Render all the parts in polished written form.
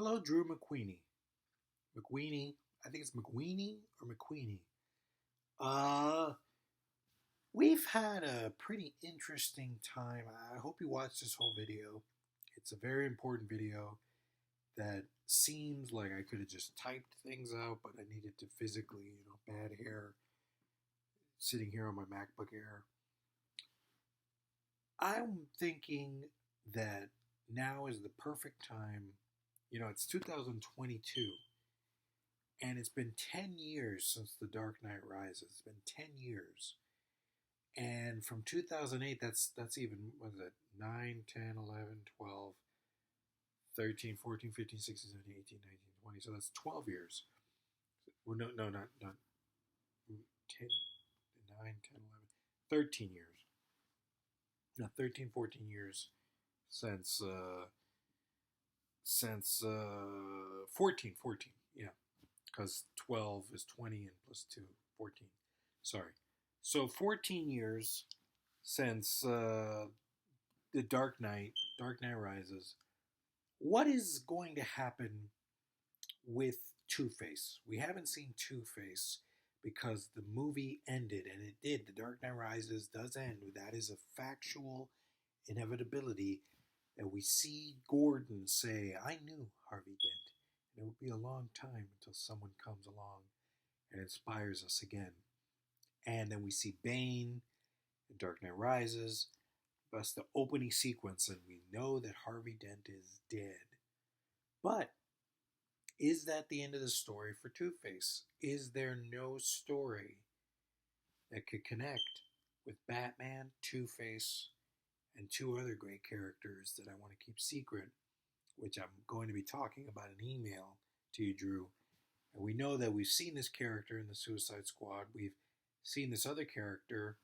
Hello, Drew McQueenie. McQueenie. I think it's McQueenie or McQueenie. Uh, we've had a pretty interesting time. I hope you watch this whole video. It's a very important video that seems like I could have just typed things out, but I needed to physically, bad hair, sitting here on my MacBook Air. I'm thinking that now is the perfect time. It's 2022, and it's been 10 years since The Dark Knight Rises. It's been 10 years. And from 2008, that's even, what is it, 9, 10, 11, 12, 13, 14, 15, 16, 17, 18, 19, 20. So that's 12 years. Well, no, not 10, 9, 10, 11, 13 years. No, 13, 14 years since, 14, yeah, because 12 is 20 and plus 2, 14. Sorry. So 14 years since the Dark Knight Rises. What is going to happen with Two-Face? We haven't seen Two-Face because the movie ended, and it did. The Dark Knight Rises does end. That is a factual inevitability that we see Gordon say, "I knew Harvey Dent, and it would be a long time until someone comes along and inspires us again." And then we see Bane in Dark Knight Rises. That's the opening sequence, and we know that Harvey Dent is dead. But is that the end of the story for Two-Face? Is there no story that could connect with Batman, Two-Face, and two other great characters that I want to keep secret, which I'm going to be talking about in email to you, Drew. And we know that we've seen this character in the Suicide Squad. We've seen this other character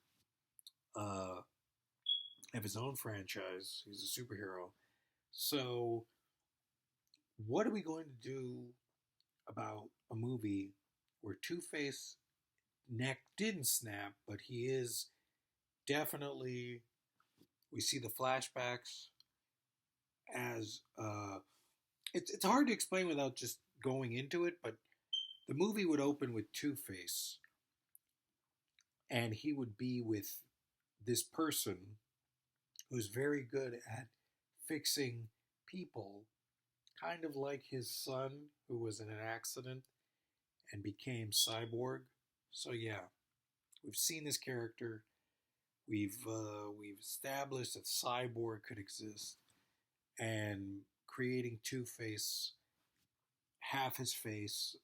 have his own franchise. He's a superhero. So, what are we going to do about a movie where Two-Face neck didn't snap, but he is definitely, we see the flashbacks as, it's hard to explain without just going into it, but the movie would open with Two-Face, and he would be with this person who's very good at fixing people, kind of like his son, who was in an accident and became cyborg. So yeah, we've seen this character. We've established that cyborg could exist, and creating Two-Face, half his face,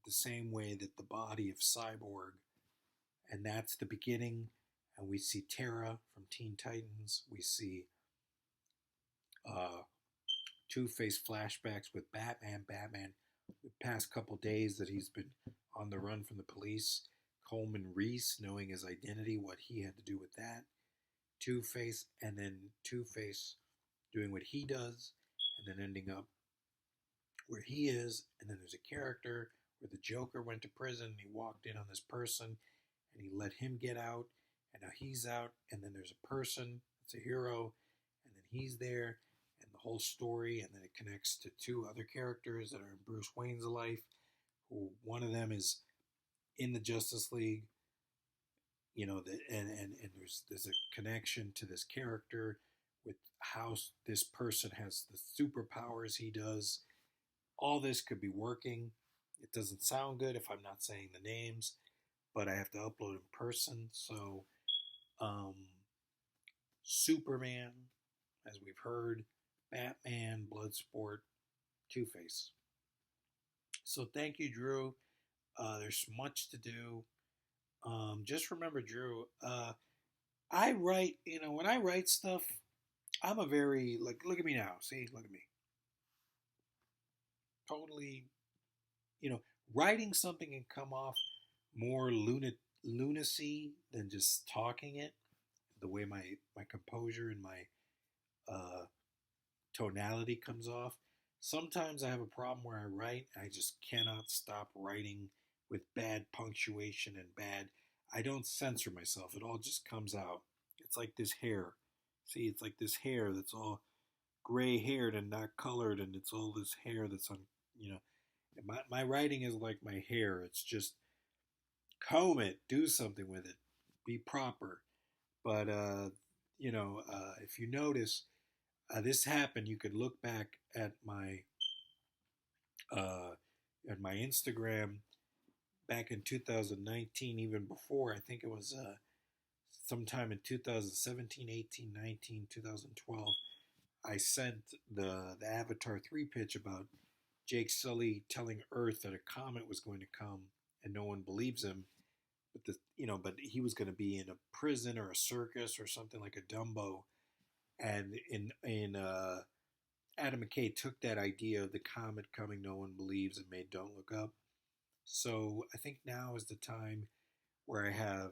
the same way that the body of cyborg, and that's the beginning. And we see Tara from Teen Titans. We see Two-Face flashbacks with Batman. Batman, the past couple days that he's been on the run from the police. Coleman Reese knowing his identity, what he had to do with that. Two-Face, and then Two-Face doing what he does, and then ending up where he is. And then there's a character where the Joker went to prison and he walked in on this person and he let him get out, and now he's out. And then there's a person that's a hero, and then he's there, and the whole story, and then it connects to two other characters that are in Bruce Wayne's life, who one of them is in the Justice League, and there's a connection to this character with how this person has the superpowers he does. All this could be working. It doesn't sound good if I'm not saying the names, but I have to upload in person. So, Superman, as we've heard, Batman, Bloodsport, Two-Face. So thank you, Drew. There's much to do. Just remember, Drew, I write, when I write stuff, I'm a very, look at me now. See, look at me. Totally, writing something can come off more lunacy than just talking it. The way my composure and my tonality comes off. Sometimes I have a problem where I write, I just cannot stop writing with bad punctuation and bad. I don't censor myself. It all just comes out. It's like this hair. See, it's like this hair that's all gray haired and not colored, and it's all this hair that's on, you know. My writing is like my hair. It's just comb it, do something with it, be proper. But if you notice, this happened. You could look back uh, at my Instagram back in 2019, even before. I think it was sometime in 2017, 18, 19, 2012. I sent the Avatar 3 pitch about Jake Sully telling Earth that a comet was going to come, and no one believes him. But he was going to be in a prison or a circus or something like a Dumbo, and in Adam McKay took that idea of the comet coming, no one believes, and made Don't Look Up. So I think now is the time where I have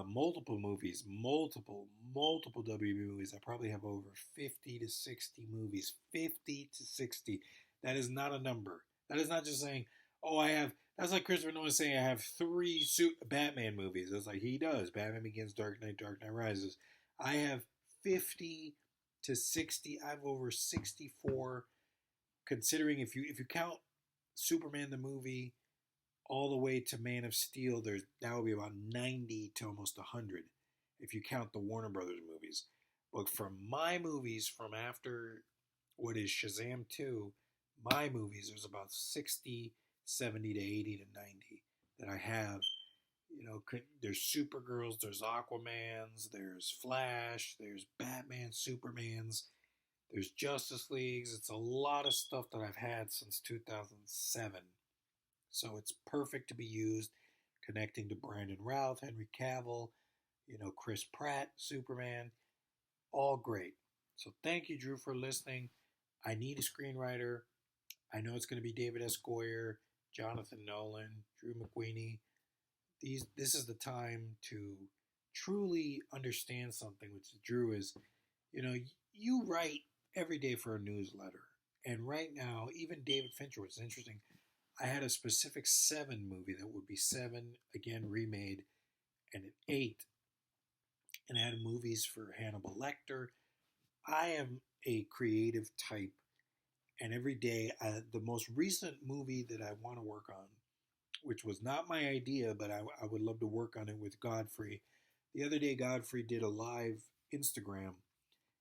multiple movies, multiple WB movies. I probably have over 50 to 60 movies. 50 to 60. That is not a number. That is not just saying, oh, I have. That's like Christopher Nolan saying I have 3 Batman movies. That's like he does. Batman Begins, Dark Knight Rises. I have 50 to 60. I have over 64. Considering if you count Superman the movie all the way to Man of Steel, that would be about 90 to almost 100 if you count the Warner Brothers movies. But from my movies from after what is Shazam 2, my movies, there's about 60, 70 to 80 to 90 that I have. There's Supergirls, there's Aquamans, there's Flash, there's Batman, Supermans, there's Justice Leagues. It's a lot of stuff that I've had since 2007. So it's perfect to be used, connecting to Brandon Routh, Henry Cavill, Chris Pratt, Superman, all great. So thank you, Drew, for listening. I need a screenwriter. I know it's going to be David S. Goyer, Jonathan Nolan, Drew McWeeny. This is the time to truly understand something, which Drew is, you write every day for a newsletter. And right now, even David Fincher, which is interesting, I had a specific 7 movie that would be 7, again, remade, and an 8. And I had movies for Hannibal Lecter. I am a creative type. And every day, the most recent movie that I want to work on, which was not my idea, but I would love to work on it with Godfrey. The other day, Godfrey did a live Instagram.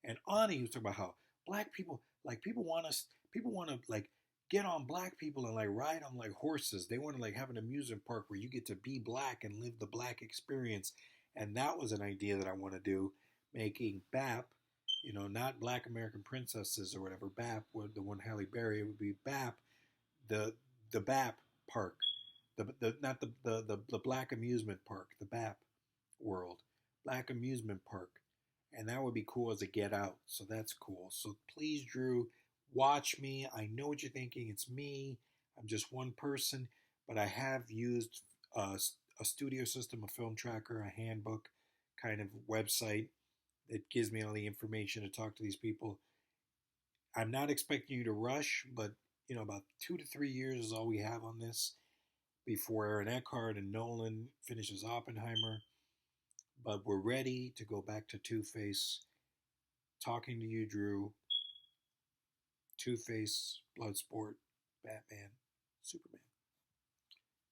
And on it, he was talking about how black people, people want to, get on black people and, ride on, horses. They want to, have an amusement park where you get to be black and live the black experience. And that was an idea that I want to do, making BAP, not Black American Princesses or whatever, BAP, the one Halle Berry, it would be BAP, the BAP park, not the Black Amusement Park, the BAP world, Black Amusement Park. And that would be cool as a Get Out. So that's cool. So please, Drew, watch me. I know what you're thinking. It's me. I'm just one person. But I have used a studio system, a film tracker, a handbook kind of website that gives me all the information to talk to these people. I'm not expecting you to rush, but, about 2 to 3 years is all we have on this before Aaron Eckhart and Nolan finishes Oppenheimer. But we're ready to go back to Two-Face. Talking to you, Drew. Two-Face, Bloodsport, Batman, Superman.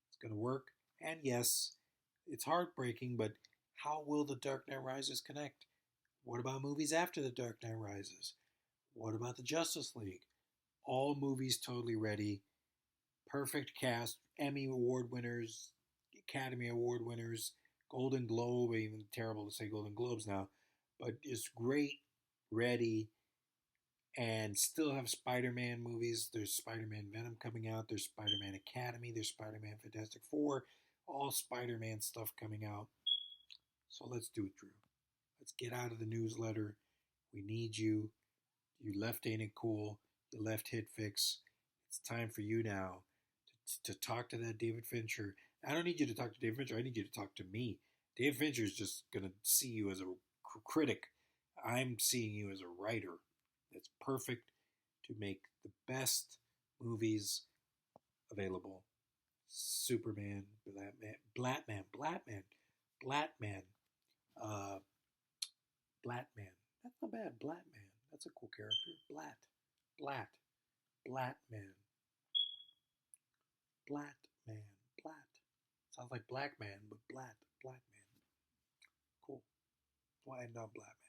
It's going to work. And yes, it's heartbreaking, but how will The Dark Knight Rises connect? What about movies after The Dark Knight Rises? What about the Justice League? All movies totally ready. Perfect cast. Emmy Award winners, Academy Award winners, Golden Globe, even terrible to say Golden Globes now, but it's great, ready, and still have Spider-Man movies. There's Spider-Man Venom coming out. There's Spider-Man Academy. There's Spider-Man Fantastic Four. All Spider-Man stuff coming out. So let's do it, Drew. Let's get out of the newsletter. We need you. You left Ain't It Cool. You left Hit Fix. It's time for you now to talk to that David Fincher. I don't need you to talk to David Fincher. I need you to talk to me. David Fincher is just going to see you as a critic. I'm seeing you as a writer. That's perfect to make the best movies available. Superman, Blatman, That's not bad, Blatman. That's a cool character. Blat. Blat. Blat man. Blat man. Blat. Sounds like black man, but blat. Black man. Cool. We'll end on Blat man.